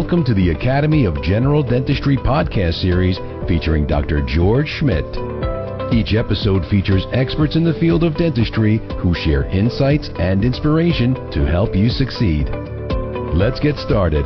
Welcome to the Academy of General Dentistry podcast series featuring Dr. George Schmidt. Each episode features experts in the field of dentistry who share insights and inspiration to help you succeed. Let's get started.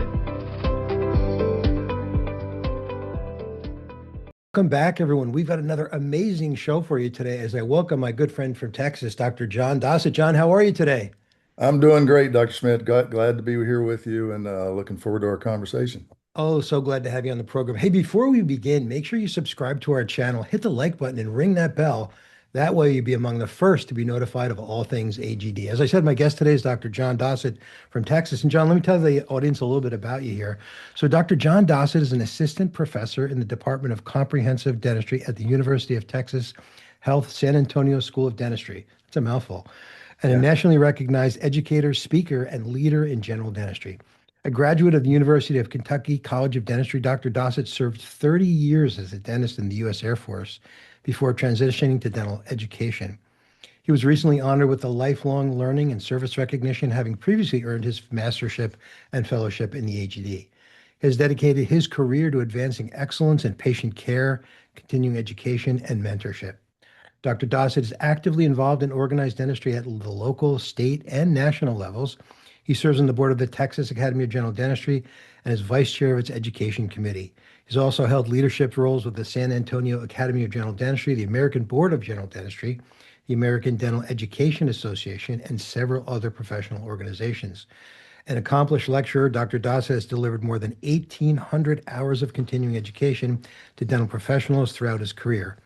Welcome back, everyone. We've got another amazing show for you today as I welcome my good friend from Texas, Dr. Jon Dossett. Jon, how are you today? I'm doing great, Dr. Schmidt. Glad to be here with you and looking forward to our conversation. Oh, so glad to have you on the program. Hey, before we begin, make sure you subscribe to our channel, hit the like button, and ring that bell. That way you'll be among the first to be notified of all things AGD. As I said, my guest today is Dr. Jon Dossett from Texas. And Jon, let me tell the audience a little bit about you here. So Dr. Jon Dossett is an assistant professor in the Department of Comprehensive Dentistry at the University of Texas Health San Antonio School of Dentistry. It's a mouthful. And a nationally recognized educator, speaker, and leader in general dentistry. A graduate of the University of Kentucky College of Dentistry, Dr. Dossett served 30 years as a dentist in the U.S. Air Force before transitioning to dental education. He was recently honored with the Lifelong Learning and Service Recognition, having previously earned his mastership and fellowship in the AGD. He has dedicated his career to advancing excellence in patient care, continuing education, and mentorship. Dr. Dossett is actively involved in organized dentistry at the local, state, and national levels. He serves on the board of the Texas Academy of General Dentistry and is vice chair of its education committee. He's also held leadership roles with the San Antonio Academy of General Dentistry, the American Board of General Dentistry, the American Dental Education Association, and several other professional organizations. An accomplished lecturer, Dr. Dossett has delivered more than 1,800 hours of continuing education to dental professionals throughout his career.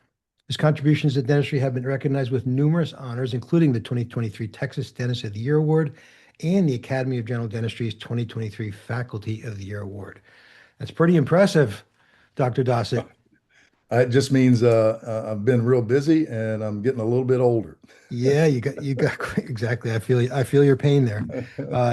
His contributions to dentistry have been recognized with numerous honors, including the 2023 Texas Dentist of the Year Award and the Academy of General Dentistry's 2023 Faculty of the Year Award. That's pretty impressive, Dr. Dossett. It just means I've been real busy and I'm getting a little bit older. Yeah, you got exactly. I feel your pain there.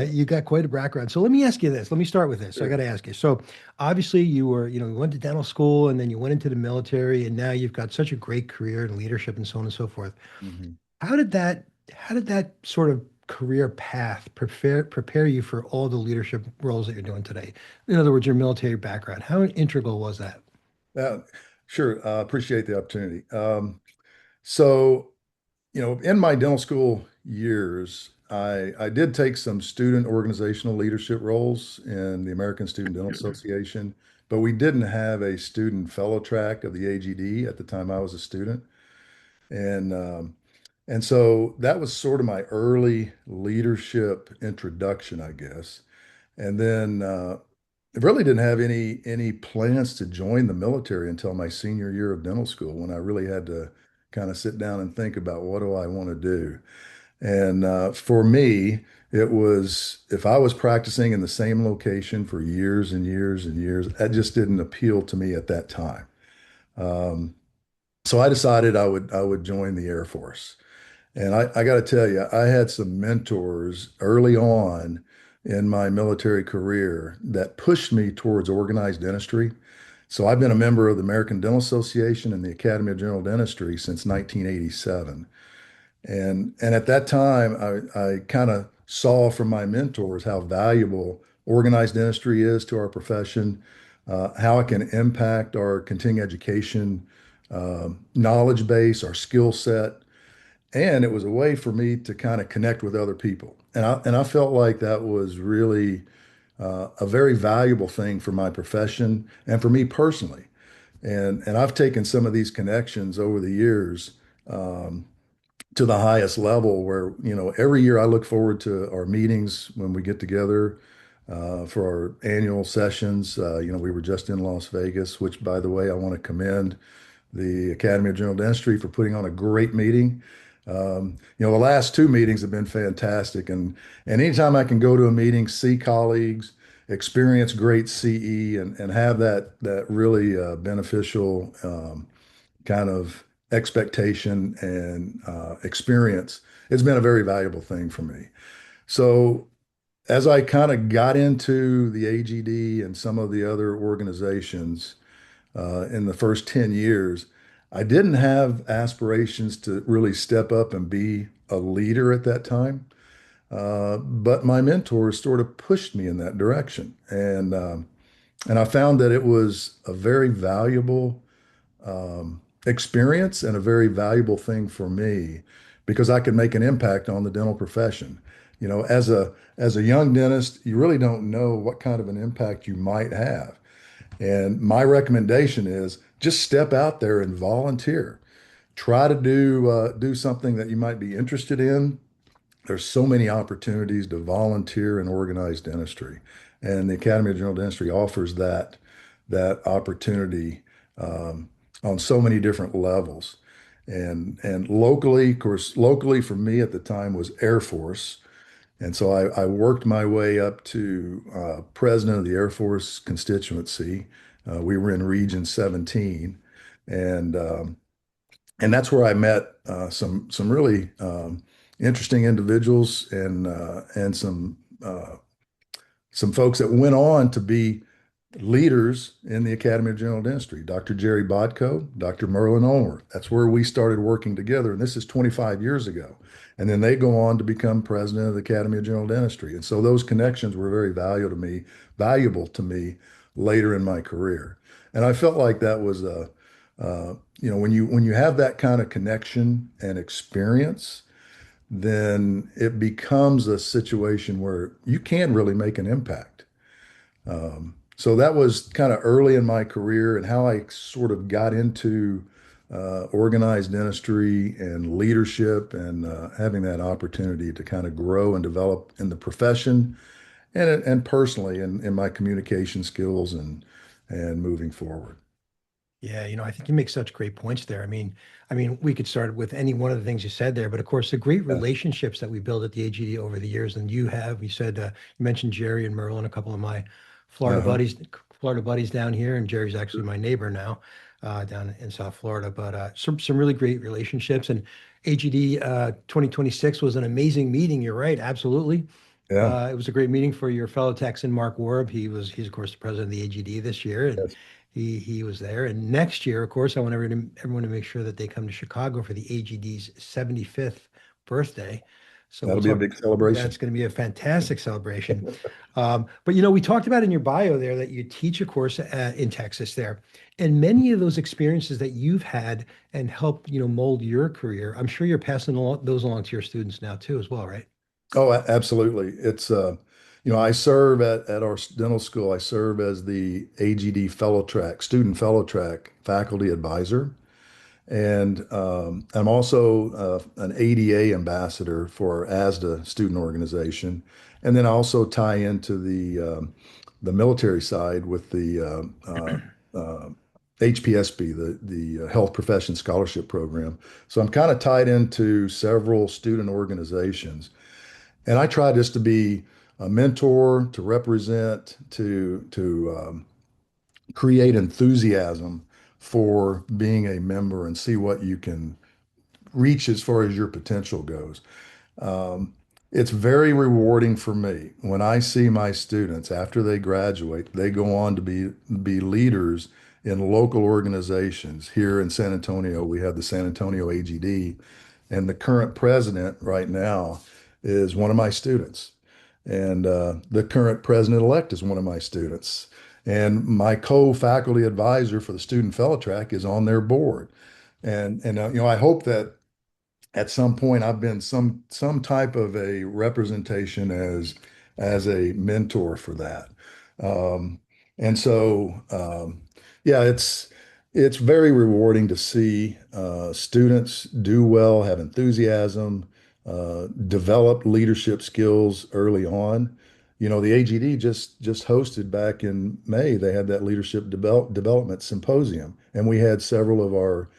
You got quite a background. So let me ask you this. Let me start with this. Sure. I got to ask you. So obviously you went to dental school and then you went into the military and now you've got such a great career in leadership and so on and so forth. Mm-hmm. How did that sort of career path prepare you for all the leadership roles that you're doing today? In other words, your military background. How integral was that? Sure. Appreciate the opportunity. In my dental school years, I did take some student organizational leadership roles in the American Student Dental Association, but we didn't have a student fellow track of the AGD at the time I was a student. And so that was sort of my early leadership introduction, I guess. And then I really didn't have any plans to join the military until my senior year of dental school, when I really had to kind of sit down and think about what do I want to do. And for me, it was, if I was practicing in the same location for years and years and years, that just didn't appeal to me at that time. So I decided I would join the Air Force. And I got to tell you, I had some mentors early on in my military career that pushed me towards organized dentistry. So I've been a member of the American Dental Association and the Academy of General Dentistry since 1987. And at that time, I kind of saw from my mentors how valuable organized dentistry is to our profession, how it can impact our continuing education knowledge base, our skill set. And it was a way for me to kind of connect with other people. And I felt like that was really a very valuable thing for my profession and for me personally. And I've taken some of these connections over the years to the highest level where, every year I look forward to our meetings when we get together for our annual sessions. We were just in Las Vegas, which, by the way, I want to commend the Academy of General Dentistry for putting on a great meeting. The last two meetings have been fantastic, and anytime I can go to a meeting, see colleagues, experience great CE, and have that really beneficial kind of expectation and experience, it's been a very valuable thing for me. So as I kind of got into the AGD and some of the other organizations in the first 10 years, I didn't have aspirations to really step up and be a leader at that time. But my mentors sort of pushed me in that direction. And And I found that it was a very valuable experience and a very valuable thing for me because I could make an impact on the dental profession. You know, as a young dentist, you really don't know what kind of an impact you might have. And my recommendation is just step out there and volunteer. Try to do something that you might be interested in. There's so many opportunities to volunteer in organized dentistry, and the Academy of General Dentistry offers that opportunity on so many different levels. And locally, of course, locally for me at the time was Air Force, and so I worked my way up to president of the Air Force constituency. We were in Region 17, and and that's where I met some really interesting individuals and some folks that went on to be leaders in the Academy of General Dentistry. Dr. Jerry Bodko, Dr. Merlin Ulmer. That's where we started working together, and this is 25 years ago. And then they go on to become president of the Academy of General Dentistry. And so those connections were very valuable to me later in my career. And I felt like that was when you have that kind of connection and experience, then it becomes a situation where you can really make an impact. So that was kind of early in my career and how I sort of got into organized dentistry and leadership and having that opportunity to kind of grow and develop in the profession and personally in my communication skills and moving forward. Yeah, I think you make such great points there. I mean, we could start with any one of the things you said there, but of course, the great Yeah. relationships that we build at the AGD over the years, and you said you mentioned Jerry and Merlin, a couple of my Florida Uh-huh. buddies, Florida buddies down here, and Jerry's actually my neighbor now, down in South Florida. But some really great relationships, and AGD 2026 was an amazing meeting. You're right, absolutely. Yeah. It was a great meeting for your fellow Texan, Mark Warb. He's of course the president of the AGD this year, and Yes. he was there. And next year, of course, I want everyone to make sure that they come to Chicago for the AGD's 75th birthday. So we'll That'll be a talk. big celebration. That's going to be a fantastic celebration. But we talked about in your bio there that you teach a course in Texas there, and many of those experiences that you've had and helped mold your career. I'm sure you're passing those along to your students now too, as well, right? Oh, absolutely. I serve at our dental school. I serve as the AGD fellow track, student fellow track faculty advisor. And I'm also an ADA ambassador for our ASDA student organization. And then I also tie into the military side with the HPSB, the Health Profession Scholarship Program. So I'm kind of tied into several student organizations. And I try just to be a mentor, to represent, to create enthusiasm for being a member and see what you can reach as far as your potential goes. Um, it's very rewarding for me when I see my students after they graduate, they go on to be leaders in local organizations. Here in San Antonio, we have the San Antonio AGD, and the current president right now is one of my students. And the current president-elect is one of my students. And my co-faculty advisor for the student fellow track is on their board. And I hope that at some point I've been some type of a representation as a mentor for that. Um, and so yeah, it's very rewarding to see students do well, have enthusiasm, develop leadership skills early on. The AGD just hosted back in May. They had that development symposium, and we had several of our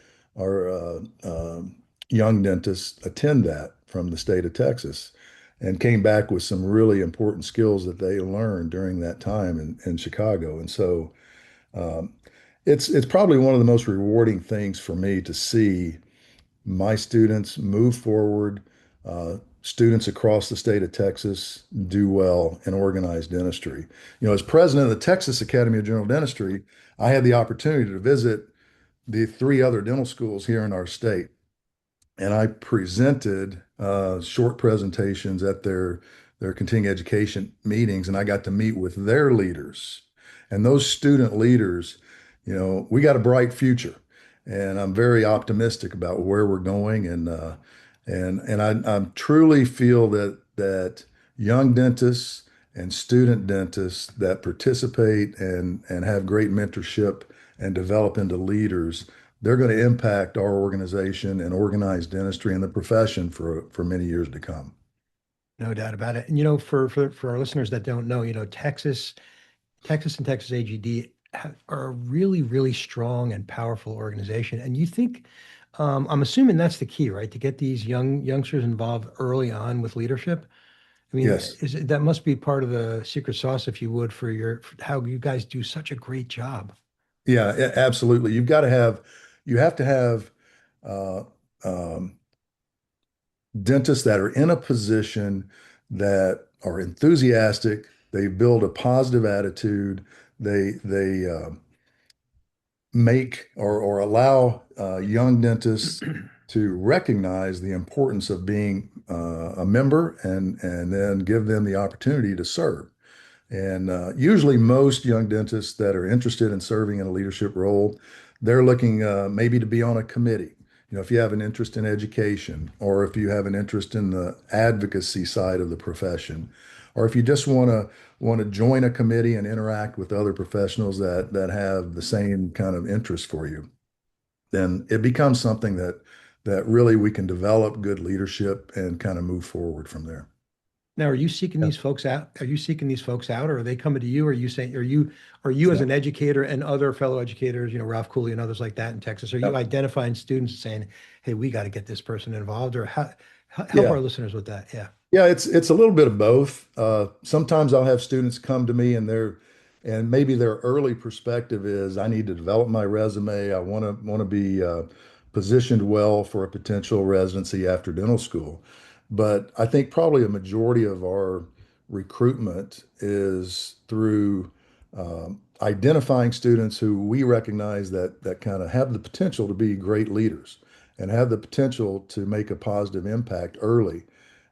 young dentists attend that from the state of Texas and came back with some really important skills that they learned during that time in Chicago. And so um, it's probably one of the most rewarding things for me to see my students move forward, students across the state of Texas do well in organized dentistry. As president of the Texas Academy of General Dentistry, I had the opportunity to visit the three other dental schools here in our state. And I presented short presentations at their continuing education meetings, and I got to meet with their leaders. And those student leaders, we got a bright future, and I'm very optimistic about where we're going. And I truly feel that young dentists and student dentists that participate and have great mentorship and develop into leaders, they're going to impact our organization and organized dentistry and the profession for many years to come. No doubt about it. And for our listeners that don't know, Texas and Texas AGD are a really, really strong and powerful organization. And you think, I'm assuming that's the key, right? To get these youngsters involved early on with leadership. I mean, Yes. that must be part of the secret sauce, if you would, for how you guys do such a great job. Yeah, absolutely. You have to have uh, um, dentists that are in a position that are enthusiastic. They build a positive attitude. They make or allow young dentists to recognize the importance of being a member and then give them the opportunity to serve. And usually, most young dentists that are interested in serving in a leadership role, they're looking maybe to be on a committee. If you have an interest in education, or if you have an interest in the advocacy side of the profession, or if you just want to join a committee and interact with other professionals that have the same kind of interest for you, then it becomes something that really we can develop good leadership and kind of move forward from there. Now, are you seeking Yeah. these folks out? Are you seeking these folks out, or are they coming to you? Are you saying, are you as Yeah. an educator and other fellow educators, Ralph Cooley and others like that in Texas, are you Yeah. identifying students and saying, hey, we got to get this person involved, or help Yeah. our listeners with that? Yeah. Yeah, it's a little bit of both. Sometimes I'll have students come to me and maybe their early perspective is I need to develop my resume. I want to be positioned well for a potential residency after dental school. But I think probably a majority of our recruitment is through identifying students who we recognize that kind of have the potential to be great leaders and have the potential to make a positive impact early.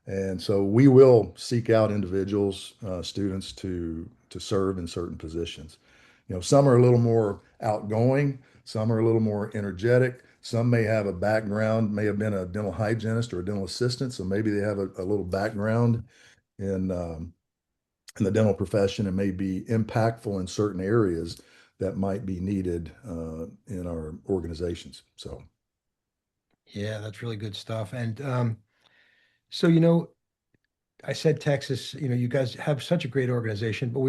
And so we will seek out individuals, students to serve in certain positions. Some are a little more outgoing, some are a little more energetic, some may have a background, may have been a dental hygienist or a dental assistant, so maybe they have a little background in the dental profession and may be impactful in certain areas that might be needed in our organizations. So, Yeah, that's really good stuff. And so, I said Texas, you guys have such a great organization, but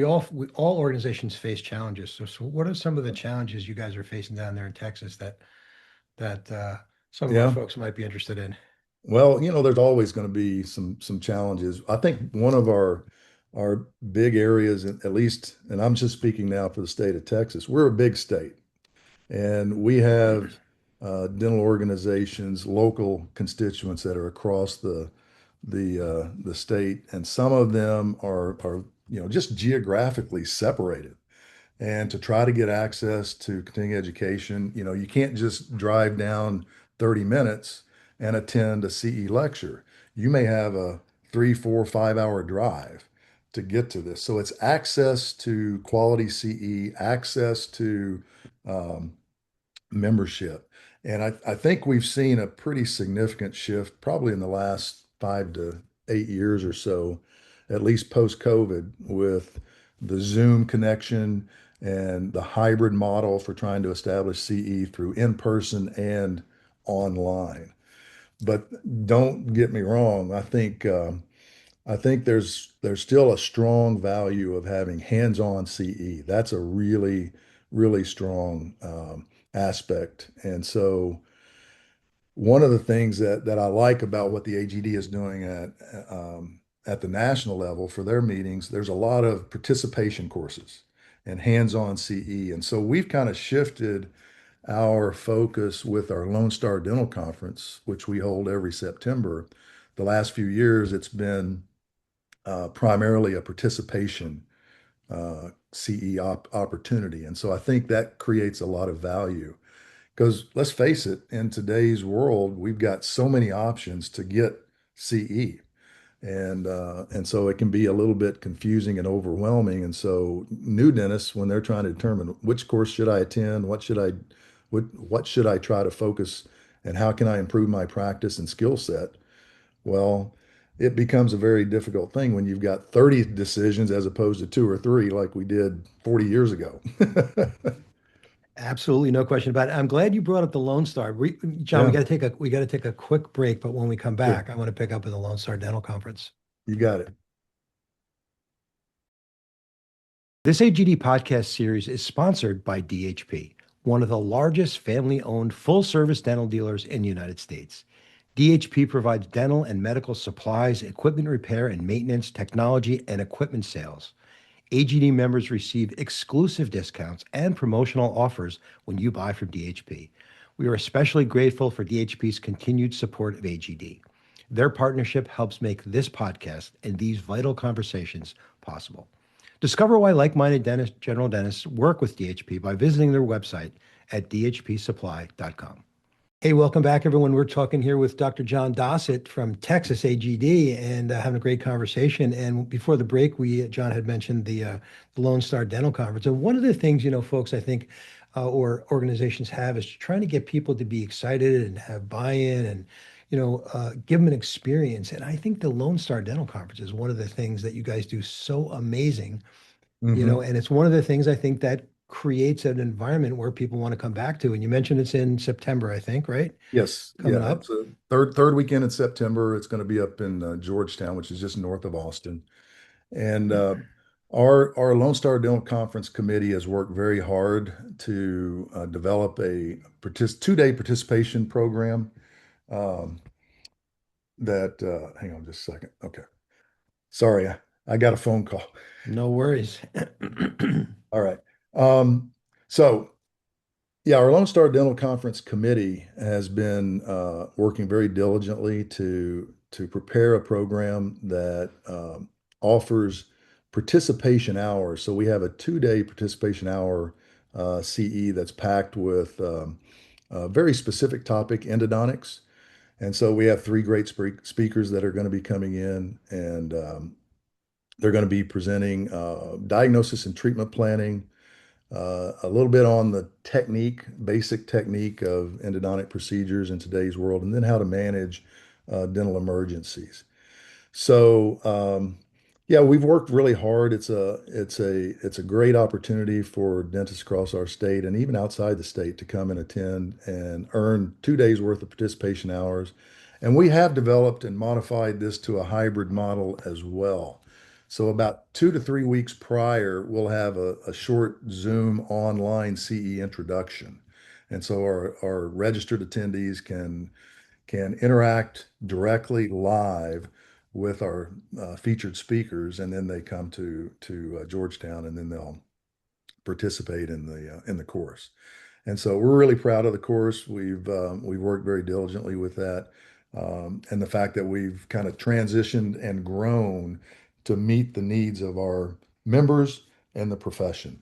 all organizations face challenges. So what are some of the challenges you guys are facing down there in Texas that some of our yeah. folks might be interested in? Well, there's always going to be some challenges. I think one of our big areas, at least, and I'm just speaking now for the state of Texas, we're a big state, and we have dental organizations, local constituents that are across the state, and some of them are just geographically separated. And to try to get access to continuing education, you can't just drive down 30 minutes and attend a CE lecture. You may have a 3, 4, 5 hour drive to get to this. So it's access to quality CE, access to um, membership. And I think we've seen a pretty significant shift probably in the last 5 to 8 years or so, at least post-COVID, with the Zoom connection and the hybrid model for trying to establish CE through in-person and online. But don't get me wrong, I think there's still a strong value of having hands-on CE. That's a really, really strong aspect. And so one of the things that I like about what the AGD is doing at the national level for their meetings, there's a lot of participation courses and hands-on CE. And so we've kind of shifted our focus with our Lone Star Dental Conference, which we hold every September. The last few years, it's been primarily a participation CE opportunity. And so I think that creates a lot of value because let's face it, in today's world, we've got so many options to get CE. And so it can be a little bit confusing and overwhelming. And so new dentists, when they're trying to determine which course should I attend, what should I try to focus, and how can I improve my practice and skill set? Well, it becomes a very difficult thing when you've got 30 decisions as opposed to two or three like we did 40 years ago. Absolutely, no question about it. I'm glad you brought up the Lone Star. John, Yeah, we got to take a quick break, but when we come sure. back, I want to pick up with the Lone Star Dental Conference. You got it. This AGD podcast series is sponsored by DHP, one of the largest family-owned full-service dental dealers in the United States. DHP provides dental and medical supplies, equipment repair and maintenance, technology, and equipment sales. AGD members receive exclusive discounts and promotional offers when you buy from DHP. We are especially grateful for DHP's continued support of AGD. Their partnership helps make this podcast and these vital conversations possible. Discover why like-minded general dentists work with DHP by visiting their website at dhpsupply.com. Hey, welcome back, everyone. We're talking here with Dr. Jon Dossett from Texas AGD and having a great conversation. And before the break, John had mentioned the Lone Star Dental Conference. And one of the things, folks, I think, or organizations have is trying to get people to be excited and have buy-in and, give them an experience. And I think the Lone Star Dental Conference is one of the things that you guys do so amazing, Hmm. and it's one of the things I think that creates an environment where people want to come back to. And you mentioned it's in September, I think, right? Yes, Coming yeah. up. It's a third weekend in September. It's going to be up in Georgetown, which is just north of Austin. And our Lone Star Dental Conference committee has worked very hard to develop a 2-day participation program. Um, hang on just a second. Okay, sorry, I got a phone call. No worries. All right. Um, so yeah, our Lone Star Dental Conference committee has been working very diligently to prepare a program that offers participation hours. So we have a 2-day participation hour CE that's packed with a very specific topic, endodontics. And so we have three great speakers that are going to be coming in, and they're going to be presenting diagnosis and treatment planning, a little bit on the basic technique of endodontic procedures in today's world, and then how to manage dental emergencies. So, yeah, we've worked really hard. It's a great opportunity for dentists across our state and even outside the state to come and attend and earn 2 days worth of participation hours. And we have developed and modified this to a hybrid model as well. So about 2 to 3 weeks prior, we'll have a short Zoom online CE introduction. And so our registered attendees can interact directly live with our featured speakers, and then they come to Georgetown, and then they'll participate in the course. And so we're really proud of the course. We've worked very diligently with that, and the fact that we've kind of transitioned and grown to meet the needs of our members and the profession.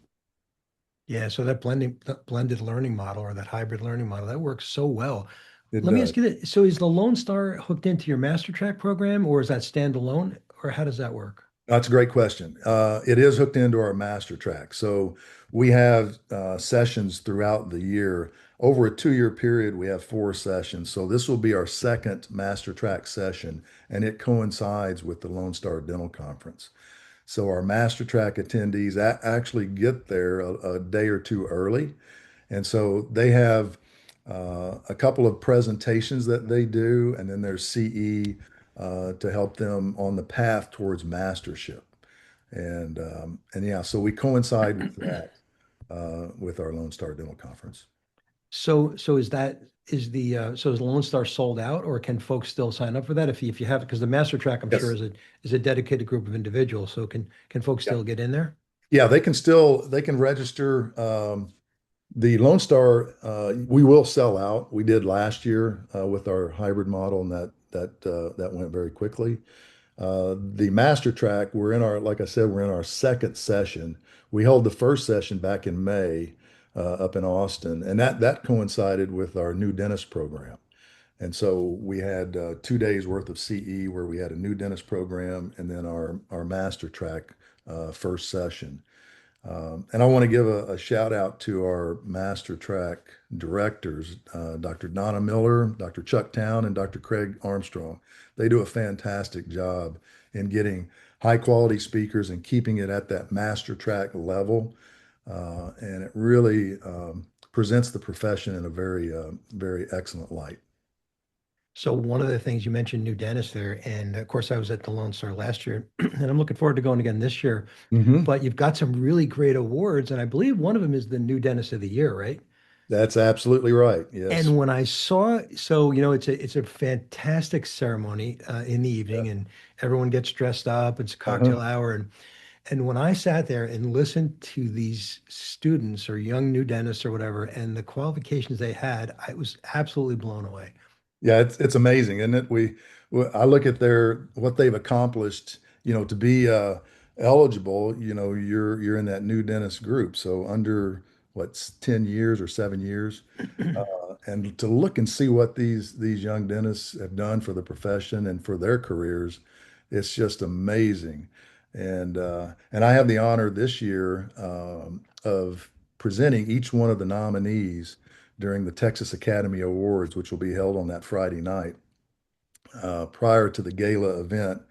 Yeah, so that blended learning model or that hybrid learning model, that works so well. It Let me does. ask you this. So is the Lone Star hooked into your master track program or is that standalone or how does that work? That's a great question. It is hooked into our master track. So we have sessions throughout the year. Over a 2-year period, we have 4 sessions. So this will be our second master track session, and it coincides with the Lone Star Dental Conference. So our master track attendees actually get there a day or two early. And so they have a couple of presentations that they do, and then there's CE to help them on the path towards mastership. And yeah, so we coincide with that with our Lone Star Dental Conference. So is the Lone Star sold out or can folks still sign up for that if you have it? Because the master track, I'm sure, Yes. is a dedicated group of individuals. So can folks Yeah. still get in there? Yeah, they can register. The Lone Star, we will sell out. We did last year with our hybrid model, and that went very quickly. The master track, like I said, we're in our second session. We held the first session back in May up in Austin, and that coincided with our new dentist program. And so we had 2 days worth of CE where we had a new dentist program and then our master track first session. And I want to give a shout out to our master track directors, Dr. Donna Miller, Dr. Chuck Town, and Dr. Craig Armstrong. They do a fantastic job in getting high quality speakers and keeping it at that master track level. And it really presents the profession in a very excellent light. So one of the things you mentioned, new dentist there, and of course I was at the Lone Star last year, and I'm looking forward to going again this year. Hmm. But you've got some really great awards, and I believe one of them is the new dentist of the year, right? That's absolutely right. Yes. And when I saw, so it's a fantastic ceremony in the evening, and everyone gets dressed up. It's a Uh-huh. cocktail hour, and when I sat there and listened to these students or young new dentists or whatever, and the qualifications they had, I was absolutely blown away. Yeah, it's amazing, isn't it? I look at their what they've accomplished, to be eligible, you're in that new dentist group. So under what's 10 years or 7 years, and to look and see what these young dentists have done for the profession and for their careers, it's just amazing. And I have the honor this year of presenting each one of the nominees during the Texas Academy Awards, which will be held on that Friday night prior to the gala event.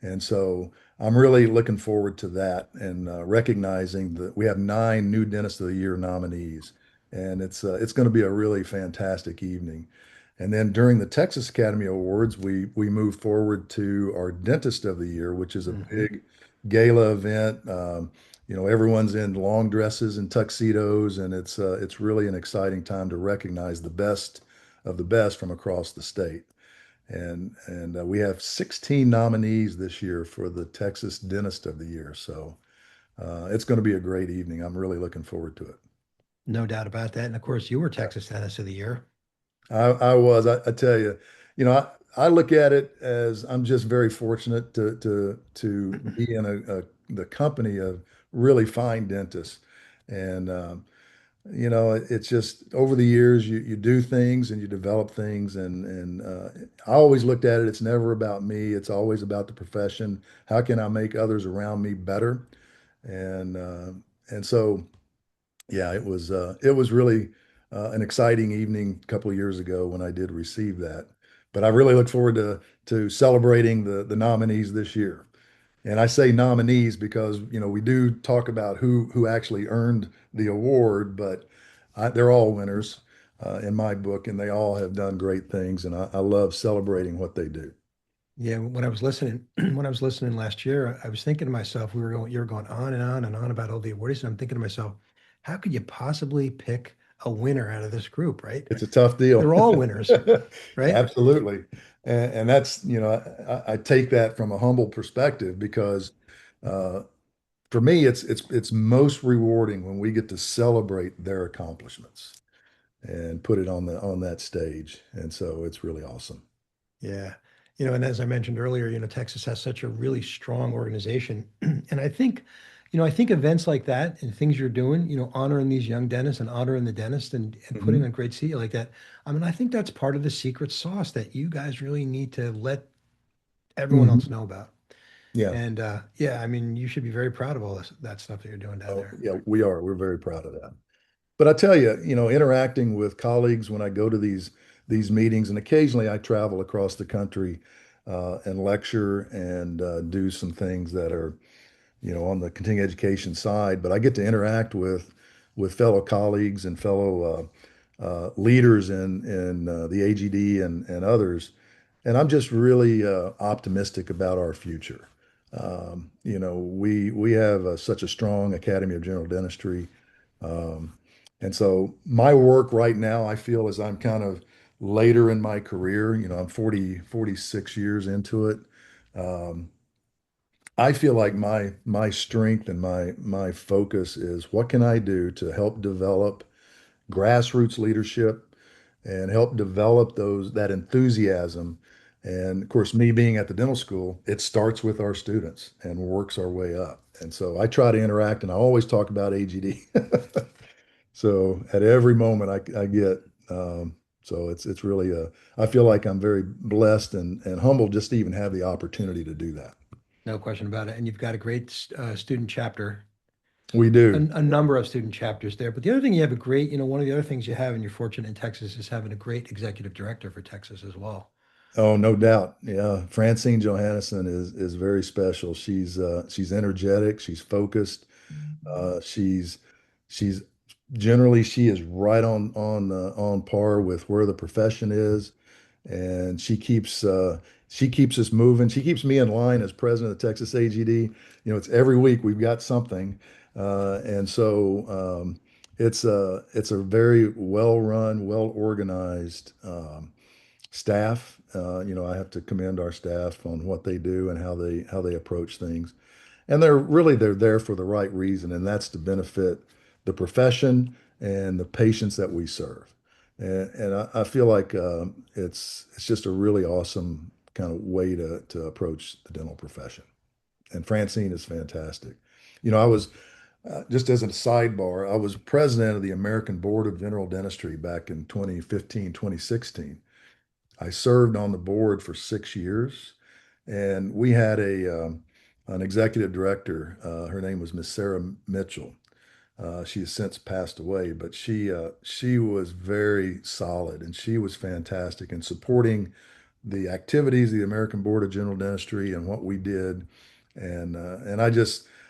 And so I'm really looking forward to that and recognizing that we have 9 new Dentist of the Year nominees, and it's going to be a really fantastic evening. And then during the Texas Academy Awards, we move forward to our Dentist of the Year, which is a Mhm. big gala event. Everyone's in long dresses and tuxedos, and it's really an exciting time to recognize the best of the best from across the state. And we have 16 nominees this year for the Texas Dentist of the Year. So it's going to be a great evening. I'm really looking forward to it. No doubt about that. And of course, you were Texas Dentist of the Year. I tell you, I look at it as I'm just very fortunate to be in the company of really fine dentists. And it's just over the years you do things and you develop things and I always looked at it. It's never about me. It's always about the profession. How can I make others around me better? And and so yeah, it was really an exciting evening a couple of years ago when I did receive that. But I really look forward to celebrating the nominees this year. And I say nominees because, we do talk about who actually earned the award, but they're all winners in my book, and they all have done great things, and I love celebrating what they do. Yeah, when I was listening, when I was listening last year, I was thinking to myself, you were going on and on and on about all the awardees, and I'm thinking to myself, how could you possibly pick a winner out of this group, right? It's a tough deal. They're all winners, right? Absolutely. And that's, I take that from a humble perspective because uh, for me, it's most rewarding when we get to celebrate their accomplishments and put it on that stage. And so it's really awesome. Yeah. And as I mentioned earlier, Texas has such a really strong organization. And I think events like that and things you're doing, honoring these young dentists and honoring the dentist and putting Mhm. on great CEO like that. I mean, I think that's part of the secret sauce that you guys really need to let everyone else Mhm. know about. Yeah. And yeah, I mean, you should be very proud of all that stuff that you're doing down Oh, there. yeah, we are. We're very proud of that. But I tell you, interacting with colleagues when I go to these meetings, and occasionally I travel across the country and lecture and do some things that are, on the continuing education side. But I get to interact with fellow colleagues and fellow leaders in the AGD and others, and I'm just really optimistic about our future. We have such a strong Academy of General Dentistry. Um, and so my work right now, I feel as I'm kind of later in my career, I'm 46 years into it. Um, I feel like my strength and my focus is what can I do to help develop grassroots leadership and help develop that enthusiasm. And of course, me being at the dental school, it starts with our students and works our way up. And so I try to interact, and I always talk about AGD. So at every moment I get, So it's really I feel like I'm very blessed and humbled just to even have the opportunity to do that. No question about it. And you've got a great student chapter, We do. a number of student chapters there. But the other thing you have a great, one of the other things you have, and you're fortunate in Texas, is having a great executive director for Texas as well. Oh, no doubt. Yeah, Francine Johannesson is very special. She's energetic. She's focused. She's she's generally she is right on par with where the profession is, and she keeps us moving. She keeps me in line as president of Texas AGD. It's every week we've got something, and so it's a very well run, well organized staff. I have to commend our staff on what they do and how they approach things. And they're there for the right reason, and that's to benefit the profession and the patients that we serve. And I feel like it's just a really awesome kind of way to approach the dental profession. And Francine is fantastic. I was just as a sidebar, I was president of the American Board of General Dentistry back in 2015, 2016. I served on the board for 6 years, and we had an executive director. Her name was Miss Sarah Mitchell. She has since passed away, but she was very solid and she was fantastic in supporting the activities of the American Board of General Dentistry and what we did. And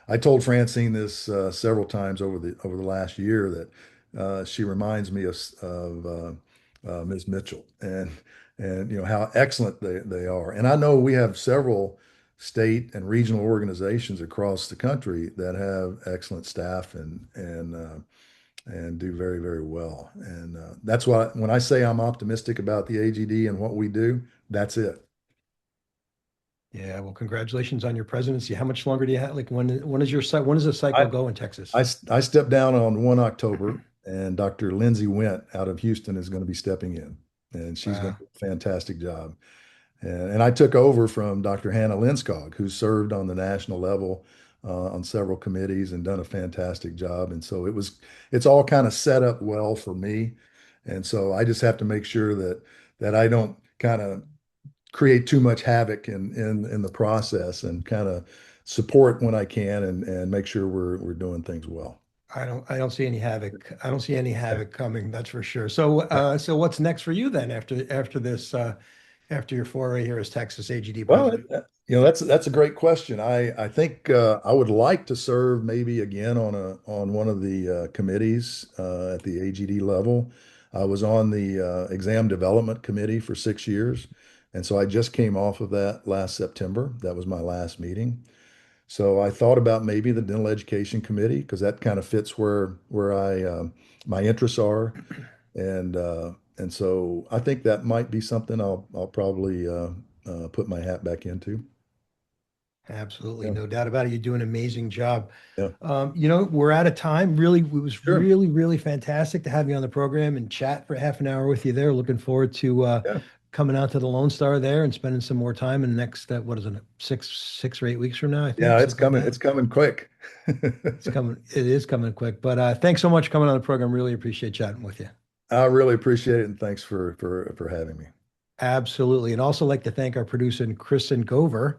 I told Francine this several times over the last year that she reminds me of Ms. Mitchell and how excellent they are. And I know we have several state and regional organizations across the country that have excellent staff and do very, very well. And that's why when I say I'm optimistic about the AGD and what we do, that's it. Yeah, well, congratulations on your presidency. How much longer do you have? Like when does the cycle I, go in Texas? I stepped down on 1 October, and Dr. Lindsay Went out of Houston is going to be stepping in, and she's going Wow. to do a fantastic job. And I took over from Dr. Hannah Linskog, who served on the national level on several committees and done a fantastic job. And so it's all kind of set up well for me. And so I just have to make sure that I don't kind of create too much havoc in the process and kind of support when I can and make sure we're doing things well. I don't see any havoc. I don't see any havoc coming, that's for sure. So what's next for you then after this after your foray here as Texas AGD Well, president? that's a great question. I think I would like to serve maybe again on one of the committees at the AGD level. I was on the exam development committee for 6 years, and so I just came off of that last September. That was my last meeting. So I thought about maybe the dental education committee because that kind of fits where I my interests are, and so I think that might be something I'll probably put my hat back into. Absolutely, Yeah, no doubt about it. You do an amazing job. yeah, We're out of time. Really, it was sure, really, really fantastic to have you on the program and chat for half an hour with you there. Looking forward to yeah, coming out to the Lone Star there and spending some more time in the next, what is it, 6 or 8 weeks from now, I think, yeah. It's something like coming. that. It's coming quick. It's coming. It is coming quick. But thanks so much for coming on the program. Really appreciate chatting with you. I really appreciate it, and thanks for having me. Absolutely. And also like to thank our producer, Kristen Gover.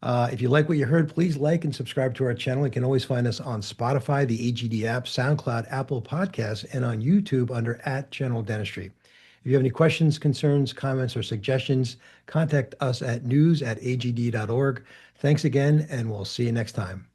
If you like what you heard, please like and subscribe to our channel. You can always find us on Spotify, the AGD app, SoundCloud, Apple Podcasts, and on YouTube under @General Dentistry. If you have any questions, concerns, comments, or suggestions, contact us at news@agd.org. Thanks again, and we'll see you next time.